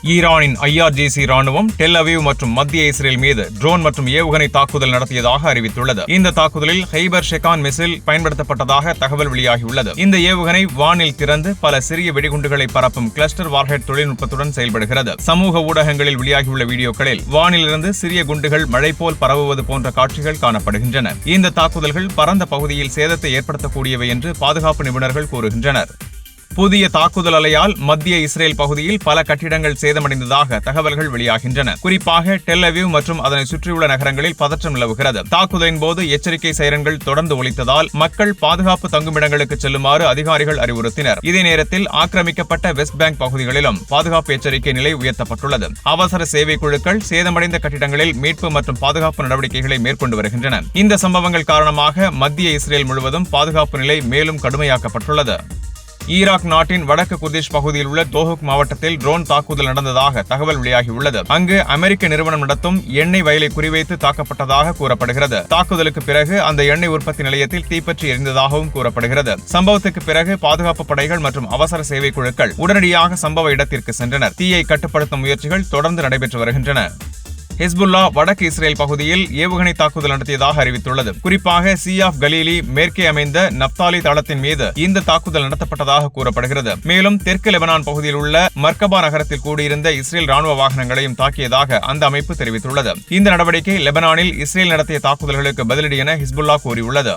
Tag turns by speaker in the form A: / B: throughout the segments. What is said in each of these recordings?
A: ஈரானின் IRGC ராணுவம் Tel Aviv மற்றும் மத்திய இஸ்ரேல் மீது ட்ரோன் மற்றும் ஏவுகணை தாக்குதல் நடத்தியதாக அறிவித்துள்ளது. இந்த தாக்குதலில் ஹைபர் ஷெகான் மிசைல் பயன்படுத்தப்பட்டதாக தகவல் வெளியாகியுள்ளது. இந்த ஏவுகணை வானில் திறந்து பல சிறிய வெடிகுண்டுகளை பரப்பும் கிளஸ்டர் வார்ஹெட் தொழில்நுட்பத்துடன் செயல்படுகிறது. சமூக ஊடகங்களில் வெளியாகியுள்ள வீடியோக்களில் வானிலிருந்து சிறிய குண்டுகள் மழை போல் பரவுவது போன்ற காட்சிகள் காணப்படுகின்றன. இந்த தாக்குதல்கள் பரந்த பகுதியில் சேதத்தை ஏற்படுத்தக்கூடியவை என்று பாதுகாப்பு நிபுணர்கள் கூறுகின்றனர். புதிய தாக்குதல் அலையால் மத்திய இஸ்ரேல் பகுதியில் பல கட்டிடங்கள் சேதமடைந்ததாக தகவல்கள் வெளியாகின்றன. குறிப்பாக டெல் அவீவ் மற்றும் அதனை சுற்றியுள்ள நகரங்களில் பதற்றம் நிலவுகிறது. தாக்குதலின் போது எச்சரிக்கை சைரன்கள் தொடர்ந்து ஒலித்ததால் மக்கள் பாதுகாப்பு தங்குமிடங்களுக்கு செல்லுமாறு அதிகாரிகள் அறிவுறுத்தினர். இதே நேரத்தில் ஆக்கிரமிக்கப்பட்ட வெஸ்ட் பேங்க் பகுதிகளிலும் பாதுகாப்பு எச்சரிக்கை நிலை உயர்த்தப்பட்டுள்ளது. அவசர சேவை குழுக்கள் சேதமடைந்த கட்டிடங்களில் மீட்பு மற்றும் பாதுகாப்பு நடவடிக்கைகளை மேற்கொண்டு வருகின்றன. இந்த சம்பவங்கள் காரணமாக மத்திய இஸ்ரேல் முழுவதும் பாதுகாப்பு நிலை மேலும் கடுமையாக்கப்பட்டுள்ளது. ஈராக் நாட்டின் வடக்கு குர்திஷ் பகுதியில் உள்ள தோஹுக் மாவட்டத்தில் ட்ரோன் தாக்குதல் நடந்ததாக தகவல் வெளியாகியுள்ளது. அங்கு அமெரிக்க நிறுவனம் நடத்தும் எண்ணெய் வயலை குறிவைத்து தாக்கப்பட்டதாக கூறப்படுகிறது. தாக்குதலுக்கு பிறகு அந்த எண்ணெய் உற்பத்தி நிலையத்தில் தீப்பற்றி எரிந்ததாகவும் கூறப்படுகிறது. சம்பவத்துக்கு பிறகு பாதுகாப்பு படைகள் மற்றும் அவசர சேவை குழுக்கள் உடனடியாக சம்பவ இடத்திற்கு சென்றனர். தீயை கட்டுப்படுத்தும் முயற்சிகள் தொடர்ந்து நடைபெற்று வருகின்றன. ஹிஸ்புல்லா வடக்கு இஸ்ரேல் பகுதியில் ஏவுகணை தாக்குதல் நடத்தியதாக அறிவித்துள்ளது. குறிப்பாக சி ஆஃப் கலீலி மேற்கே அமைந்த நப்தாலி தளத்தின் மீது இந்த தாக்குதல் நடத்தப்பட்டதாக கூறப்படுகிறது. மேலும் தெற்கு லெபனான் பகுதியில் உள்ள மர்கபா நகரத்தில் கூடியிருந்த இஸ்ரேல் ராணுவ வாகனங்களையும் தாக்கியதாக அந்த அமைப்பு தெரிவித்துள்ளது. இந்த நடவடிக்கை லெபனானில் இஸ்ரேல் நடத்திய தாக்குதல்களுக்கு பதிலடி என ஹிஸ்புல்லா கூறியுள்ளது.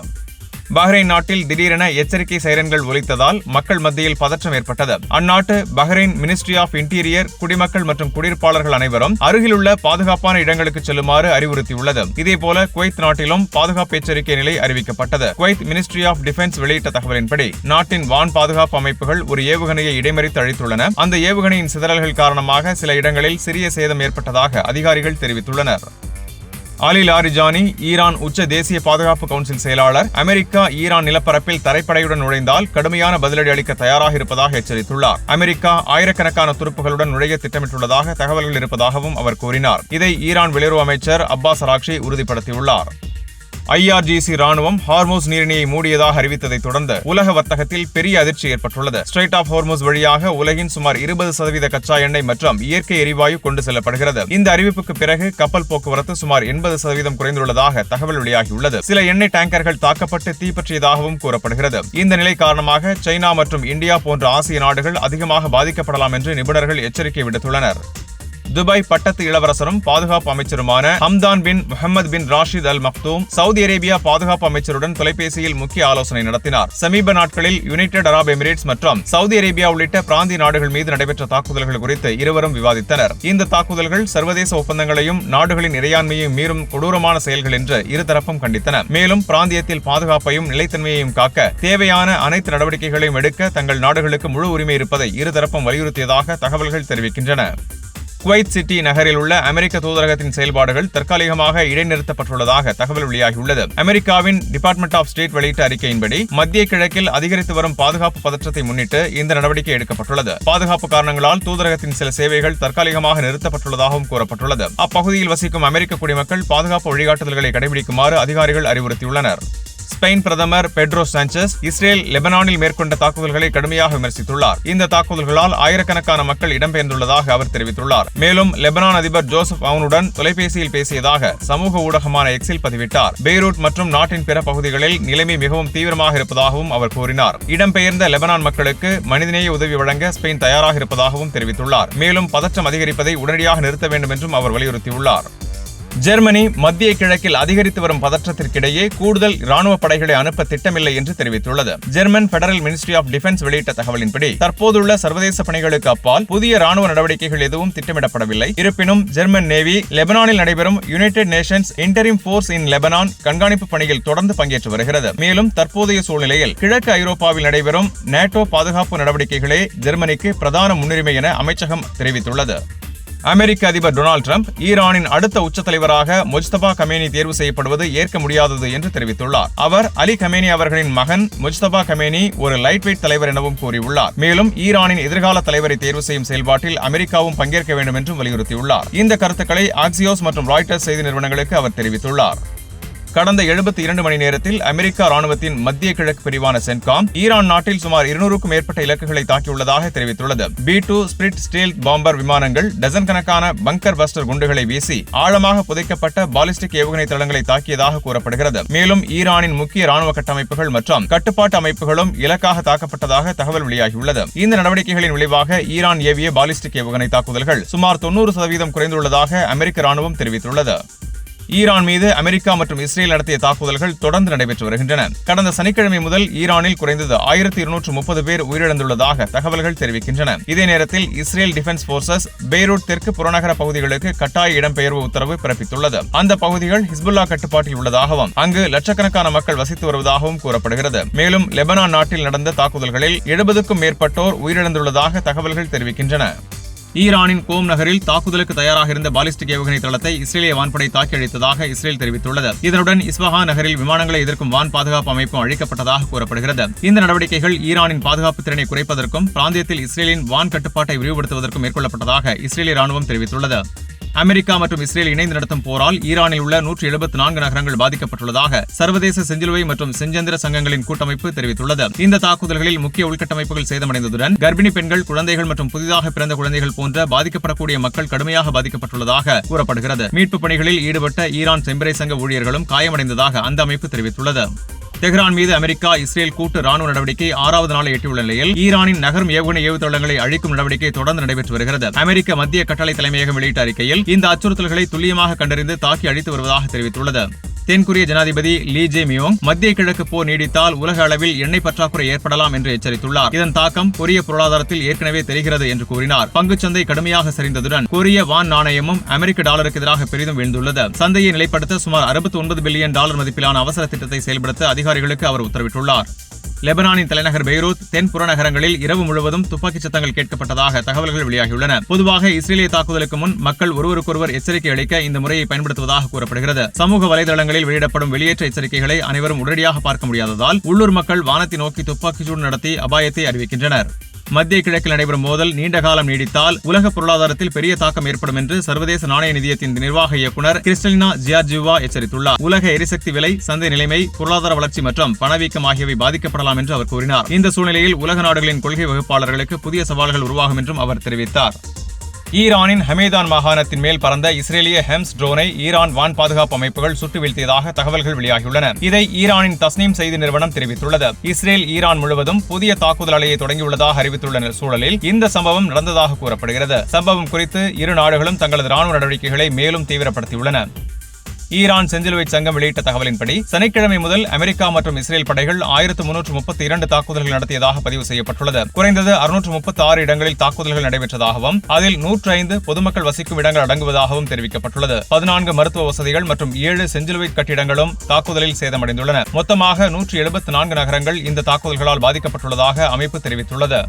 A: பஹ்ரைன் நாட்டில் திடீரென எச்சரிக்கை சைரன்கள் ஒலித்ததால் மக்கள் மத்தியில் பதற்றம் ஏற்பட்டது. அந்நாட்டு பஹ்ரைன் மினிஸ்ட்ரி ஆஃப் இன்டீரியர் குடிமக்கள் மற்றும் குடியிருப்பாளர்கள் அனைவரும் அருகிலுள்ள பாதுகாப்பான இடங்களுக்கு செல்லுமாறு அறிவுறுத்தியுள்ளது. இதேபோல குவைத் நாட்டிலும் பாதுகாப்பு எச்சரிக்கை நிலை அறிவிக்கப்பட்டது. குவைத் மினிஸ்ட்ரி ஆஃப் டிஃபென்ஸ் வெளியிட்ட தகவலின்படி நாட்டின் வான் பாதுகாப்பு அமைப்புகள் ஒரு ஏவுகணையை இடைமறித்து அழித்துள்ளன. அந்த ஏவுகணையின் சிதறல்கள் காரணமாக சில இடங்களில் சிறிய சேதம் ஏற்பட்டதாக அதிகாரிகள் தெரிவித்துள்ளனர். அலி லாரிஜானி ஈரான் உச்ச தேசிய பாதுகாப்பு கவுன்சில் செயலாளர் அமெரிக்கா ஈரான் நிலப்பரப்பில் தரைப்படையுடன் நுழைந்தால் கடுமையான பதிலடி அளிக்க தயாராக இருப்பதாக எச்சரித்துள்ளார். அமெரிக்கா ஆயிரக்கணக்கான துருப்புகளுடன் நுழைய திட்டமிட்டுள்ளதாக தகவல்கள் இருப்பதாகவும் அவர் கூறினார். இதை ஈரான் வெளியுறவு அமைச்சர் அப்பாஸ் அராக்ஷி உறுதிப்படுத்தியுள்ளார். IRGC ராணுவம் ஹார்மோஸ் நீரிணையை மூடியதாக அறிவித்ததை தொடர்ந்து உலக வர்த்தகத்தில் பெரிய அதிர்ச்சி ஏற்பட்டுள்ளது. ஸ்ட்ரைட் ஆஃப் ஹார்மோஸ் வழியாக உலகின் சுமார் 20% கச்சா எண்ணெய் மற்றும் இயற்கை எரிவாயு கொண்டு செல்லப்படுகிறது. இந்த அறிவிப்புக்கு பிறகு கப்பல் போக்குவரத்து சுமார் 80% குறைந்துள்ளதாக தகவல் வெளியாகியுள்ளது. சில எண்ணெய் டேங்கர்கள் தாக்கப்பட்டு தீப்பற்றியதாகவும் கூறப்படுகிறது. இந்த நிலை காரணமாக சைனா மற்றும் இந்தியா போன்ற ஆசிய நாடுகள் அதிகமாக பாதிக்கப்படலாம் என்று நிபுணர்கள் எச்சரிக்கை விடுத்துள்ளனர். துபாய் பட்டத்து இளவரசரும் பாதுகாப்பு அமைச்சருமான ஹம்தான் பின் முஹம்மது பின் ராஷித் அல் மக்தூம் சவுதி அரேபியா பாதுகாப்பு அமைச்சருடன் தொலைபேசியில் முக்கிய ஆலோசனை நடத்தினார். சமீப நாட்களில் யுனைடெட் அரப் எமிரேட்ஸ் மற்றும் சவுதி அரேபியா உள்ளிட்ட பிராந்திய நாடுகள் மீது நடைபெற்ற தாக்குதல்கள் குறித்து இருவரும் விவாதித்தனர். இந்த தாக்குதல்கள் சர்வதேச ஒப்பந்தங்களையும் நாடுகளின் இறையாண்மையும் மீறும் கொடூரமான செயல்கள் என்று இருதரப்பும் கண்டித்தன. மேலும் பிராந்தியத்தில் பாதுகாப்பையும் நிலைத்தன்மையையும் காக்க தேவையான அனைத்து நடவடிக்கைகளையும் எடுக்க தங்கள் நாடுகளுக்கு முழு உரிமை இருப்பதை இருதரப்பும் வலியுறுத்தியதாக தகவல்கள் தெரிவிக்கின்றன. குவைத் சிட்டி நகரில் உள்ள அமெரிக்க தூதரகத்தின் செயல்பாடுகள் தற்காலிகமாக இடைநிறுத்தப்பட்டுள்ளதாக தகவல் வெளியாகியுள்ளது. அமெரிக்காவின் டிபார்ட்மெண்ட் ஆஃப் ஸ்டேட் வெளியிட்ட அறிக்கையின்படி மத்திய கிழக்கில் அதிகரித்து வரும் பாதுகாப்பு பதற்றத்தை முன்னிட்டு இந்த நடவடிக்கை எடுக்கப்பட்டுள்ளது. பாதுகாப்பு காரணங்களால் தூதரகத்தின் சில சேவைகள் தற்காலிகமாக நிறுத்தப்பட்டுள்ளதாகவும் கூறப்பட்டுள்ளது. அப்பகுதியில் வசிக்கும் அமெரிக்க குடிமக்கள் பாதுகாப்பு வழிகாட்டுதல்களை கடைபிடிக்குமாறு அதிகாரிகள் அறிவுறுத்தியுள்ளனர். ஸ்பெயின் பிரதமர் பெட்ரோ சாnchez இஸ்ரேல் லெபனானில் மேற்கொண்ட தாக்குதல்களை கடுமையாக விமர்சித்துள்ளார். இந்த தாக்குதல்களால் ஆயிரக்கணக்கான மக்கள் இடம்பெயர்ந்துள்ளதாக அவர் தெரிவித்துள்ளார். மேலும் லெபனான் அதிபர் ஜோசப் அவுனுடன் தொலைபேசியில் பேசியதாக சமூக ஊடகமான எக்ஸில் பதிவிட்டார். பெய்ரூட் மற்றும் நாட்டின் பிற பகுதிகளில் நிலைமை மிகவும் தீவிரமாக இருப்பதாகவும் அவர் கூறினார். இடம்பெயர்ந்த லெபனான் மக்களுக்கு மனிதநேய உதவி வழங்க ஸ்பெயின் தயாராக இருப்பதாகவும் தெரிவித்துள்ளார். மேலும் பதற்றம் அதிகரிப்பதை உடனடியாக நிறுத்த வேண்டும் என்றும் அவர் வலியுறுத்தியுள்ளார். ஜெர்மனி மத்திய கிழக்கில் அதிகரித்து வரும் பதற்றத்திற்கிடையே கூடுதல் ராணுவ படைகளை அனுப்ப திட்டமில்லை என்று தெரிவித்துள்ளது. German federal ministry of defence வெளியிட்ட தகவலின்படி தற்போதுள்ள சர்வதேச பணிகளுக்கு அப்பால் புதிய ராணுவ நடவடிக்கைகள் எதுவும் திட்டமிடப்படவில்லை. இருப்பினும் ஜெர்மன் நேவி லெபனானில் நடைபெறும் யுனைடெட் நேஷன்ஸ் இன்டரிம் போர்ஸ் இன் லெபனான் கண்காணிப்பு பணியில் தொடர்ந்து பங்கேற்று வருகிறது. மேலும் தற்போதைய சூழ்நிலையில் கிழக்கு ஐரோப்பாவில் நடைபெறும் நேட்டோ பாதுகாப்பு நடவடிக்கைகளே ஜெர்மனிக்கு பிரதான முன்னுரிமை என அமைச்சகம் தெரிவித்துள்ளது. அமெரிக்க அதிபர் டொனால்டு டிரம்ப் ஈரானின் அடுத்த உச்ச தலைவராக முஜ்தபா கமேனி தேர்வு செய்யப்படுவது ஏற்க முடியாதது என்று தெரிவித்துள்ளார். அவர் அலி கமேனி அவர்களின் மகன் முஜ்தபா கமேனி ஒரு லைட் வெயிட் தலைவர் எனவும் கூறியுள்ளார். மேலும் ஈரானின் எதிர்கால தலைவரை தேர்வு செய்யும் செயல்பாட்டில் அமெரிக்காவும் பங்கேற்க வேண்டும் என்றும் வலியுறுத்தியுள்ளார். இந்த கருத்துக்களை ஆக்சியோஸ் மற்றும் ராய்ட்டர்ஸ் செய்தி நிறுவனங்களுக்கு அவர் தெரிவித்துள்ளார். கடந்த 72 மணி நேரத்தில் அமெரிக்கா ராணுவத்தின் மத்திய கிழக்கு பிரிவான சென்காம் ஈரான் நாட்டில் சுமார் 200க்கும் மேற்பட்ட இலக்குகளை தாக்கியுள்ளதாக தெரிவித்துள்ளது. B-2 ஸ்பிரிட் ஸ்டீல்த் பாம்பர் விமானங்கள் டசன் கணக்கான பங்கர் பஸ்டர் குண்டுகளை வீசி ஆழமாக புதைக்கப்பட்ட பாலிஸ்டிக் ஏவுகணை தளங்களை தாக்கியதாக கூறப்படுகிறது. மேலும் ஈரானின் முக்கிய ராணுவ கட்டமைப்புகள் மற்றும் கட்டுப்பாட்டு அமைப்புகளும் இலக்காக தாக்கப்பட்டதாக தகவல் வெளியாகியுள்ளது. இந்த நடவடிக்கைகளின் விளைவாக ஈரான் ஏவிய பாலிஸ்டிக் ஏவுகணை தாக்குதல்கள் சுமார் 90% குறைந்துள்ளதாக அமெரிக்க ராணுவம் தெரிவித்துள்ளது. ஈரான் மீது அமெரிக்கா மற்றும் இஸ்ரேல் நடத்திய தாக்குதல்கள் தொடர்ந்து நடைபெற்று வருகின்றன. கடந்த சனிக்கிழமை முதல் ஈரானில் குறைந்தது 1230 பேர் உயிரிழந்துள்ளதாக தகவல்கள் தெரிவிக்கின்றன. இதே நேரத்தில் இஸ்ரேல் டிஃபென்ஸ் போர்சஸ் பெய்ரூட் தெற்கு புறநகர பகுதிகளுக்கு கட்டாய இடம்பெயர்வு உத்தரவு பிறப்பித்துள்ளது. அந்த பகுதிகள் ஹிஸ்புல்லா கட்டுப்பாட்டில் உள்ளதாகவும் அங்கு லட்சக்கணக்கான மக்கள் வசித்து வருவதாகவும் கூறப்படுகிறது. மேலும் லெபனான் நாட்டில் நடந்த தாக்குதல்களில் 70க்கும் மேற்பட்டோர் உயிரிழந்துள்ளதாக தகவல்கள் தெரிவிக்கின்றன. ஈரானின் கோம் நகரில் தாக்குதலுக்கு தயாராக இருந்த பாலிஸ்டிக் ஏவுகணை தளத்தை இஸ்ரேலிய வான்படை தாக்கி அழித்ததாக இஸ்ரேல் தெரிவித்துள்ளது. இதனுடன் இஸ்பஹான் நகரில் விமானங்களை எதிர்க்கும் வான் பாதுகாப்பு அமைப்பும் அழிக்கப்பட்டதாக கூறப்படுகிறது. இந்த நடவடிக்கைகள் ஈரானின் பாதுகாப்பு திறனை குறைப்பதற்கும் பிராந்தியத்தில் இஸ்ரேலின் வான் கட்டுப்பாட்டை விரிவுபடுத்துவதற்கும் மேற்கொள்ளப்பட்டதாக இஸ்ரேலிய ராணுவம் தெரிவித்துள்ளது. அமெரிக்கா மற்றும் இஸ்ரேல் இணைந்து நடத்தும் போரால் ஈரானில் உள்ள 174 நகரங்கள் பாதிக்கப்பட்டுள்ளதாக சர்வதேச செஞ்சிலுவை மற்றும் செஞ்சந்திர சங்கங்களின் கூட்டமைப்பு தெரிவித்துள்ளது. இந்த தாக்குதல்களில் முக்கிய உள்கட்டமைப்புகள் சேதமடைந்ததுடன் கர்ப்பிணி பெண்கள், குழந்தைகள் மற்றும் புதிதாக பிறந்த குழந்தைகள் போன்ற பாதிக்கப்படக்கூடிய மக்கள் கடுமையாக பாதிக்கப்பட்டுள்ளதாக கூறப்படுகிறது. மீட்புப் பணிகளில் ஈடுபட்ட ஈரான் செம்பரை சங்க ஊழியர்களும் காயமடைந்ததாக அந்த அமைப்பு தெரிவித்துள்ளது. தெஹ்ரான் மீது அமெரிக்கா இஸ்ரேல் கூட்டு ராணுவ நடவடிக்கை 6வது நாளை எட்டியுள்ள நிலையில் ஈரானின் நகரும் ஏவுகணை ஏவுதளங்களை அழிக்கும் நடவடிக்கை தொடர்ந்து நடைபெற்று வருகிறது. அமெரிக்க மத்திய கட்டளை தலைமையகம் வெளியிட்ட அறிக்கையில் இந்த அச்சுறுத்தல்களை துல்லியமாக கண்டறிந்து தாக்கி அழித்து வருவதாக தெரிவித்துள்ளது. தென்கொரிய ஜனாதிபதி லீ ஜே மியோங் மத்திய கிழக்கு போர் நீடித்தால் உலக அளவில் எண்ணெய் பற்றாக்குறை ஏற்படலாம் என்று எச்சரித்துள்ளார். இதன் தாக்கம் கொரிய பொருளாதாரத்தில் ஏற்கனவே தெரிகிறது என்று கூறினார். பங்குச்சந்தை கடுமையாக சரிந்ததுடன் கொரிய வான் நாணயமும் அமெரிக்க டாலருக்கு எதிராக பெரிதும் வீழ்ந்துள்ளது. சந்தையை நிலைப்படுத்த சுமார் $69 பில்லியன் மதிப்பிலான அவசர திட்டத்தை செயல்படுத்த அதிகாரிகளுக்கு அவர் உத்தரவிட்டுள்ளார். லெபனானின் தலைநகர் பெய்ரூத் தென் புறநகரங்களில் இரவு முழுவதும் துப்பாக்கிச் சத்தங்கள் கேட்கப்பட்டதாக தகவல்கள் வெளியாகியுள்ளன. பொதுவாக இஸ்ரேலிய தாக்குதலுக்கு முன் மக்கள் ஒருவருக்கொருவர் எச்சரிக்கை அளிக்க இந்த முறையை பயன்படுத்துவதாக கூறப்படுகிறது. சமூக வலைதளங்களில் வெளியிடப்படும் வெளியேற்ற எச்சரிக்கைகளை அனைவரும் உடனடியாக பார்க்க முடியாததால் உள்ளூர் மக்கள் வானத்தை நோக்கி துப்பாக்கிச்சூடு நடத்தி அபாயத்தை அறிவிக்கின்றனர். மத்திய கிழக்கில் நடைபெறும் மோதல் நீண்ட காலம் நீடித்தால் உலக பொருளாதாரத்தில் பெரிய தாக்கம் ஏற்படும் என்று சர்வதேச நாணய நிதியத்தின் நிர்வாக இயக்குநர் கிறிஸ்டலினா ஜியார்ஜிவா எச்சரித்துள்ளார். உலக எரிசக்தி விலை, சந்தை நிலைமை, பொருளாதார வளர்ச்சி மற்றும் பணவீக்கம் ஆகியவை பாதிக்கப்படலாம் என்று அவர் கூறினார். இந்த சூழ்நிலையில் உலக நாடுகளின் கொள்கை வகுப்பாளர்களுக்கு புதிய சவால்கள் உருவாகும் என்றும் அவர் தெரிவித்தார். ஈரானின் ஹமேதான் மாகாணத்தின் மேல் பறந்த இஸ்ரேலிய ஹெம்ஸ் ட்ரோனை ஈரான் வான் பாதுகாப்பு அமைப்புகள் சுட்டு வீழ்த்தியதாக தகவல்கள் வெளியாகியுள்ளன. இதை ஈரானின் தஸ்னீம் செய்தி நிறுவனம் தெரிவித்துள்ளது. இஸ்ரேல் ஈரான் முழுவதும் புதிய தாக்குதல் அலையை தொடங்கியுள்ளதாக அறிவித்துள்ள சூழலில் இந்த சம்பவம் நடந்ததாக கூறப்படுகிறது. சம்பவம் குறித்து இரு நாடுகளும் தங்களது ராணுவ நடவடிக்கைகளை மேலும் தீவிரப்படுத்தியுள்ளன. ஈரான் செஞ்சிலுவை சங்கம் வெளியிட்ட தகவலின்படி சனிக்கிழமை முதல் அமெரிக்கா மற்றும் இஸ்ரேல் படைகள் 1332 தாக்குதல்கள் நடத்தியதாக பதிவு செய்யப்பட்டுள்ளது. குறைந்தது 636 இடங்களில் தாக்குதல்கள் நடைபெற்றதாகவும் அதில் 105 பொதுமக்கள் வசிக்கும் இடங்கள் அடங்குவதாகவும் தெரிவிக்கப்பட்டுள்ளது. 14 மருத்துவ வசதிகள் மற்றும் 7 செஞ்சிலுவை கட்டிடங்களும் தாக்குதலில் சேதமடைந்துள்ளன. மொத்தமாக 174 நகரங்கள் இந்த தாக்குதல்களால் பாதிக்கப்பட்டுள்ளதாக அமைப்பு தெரிவித்துள்ளது.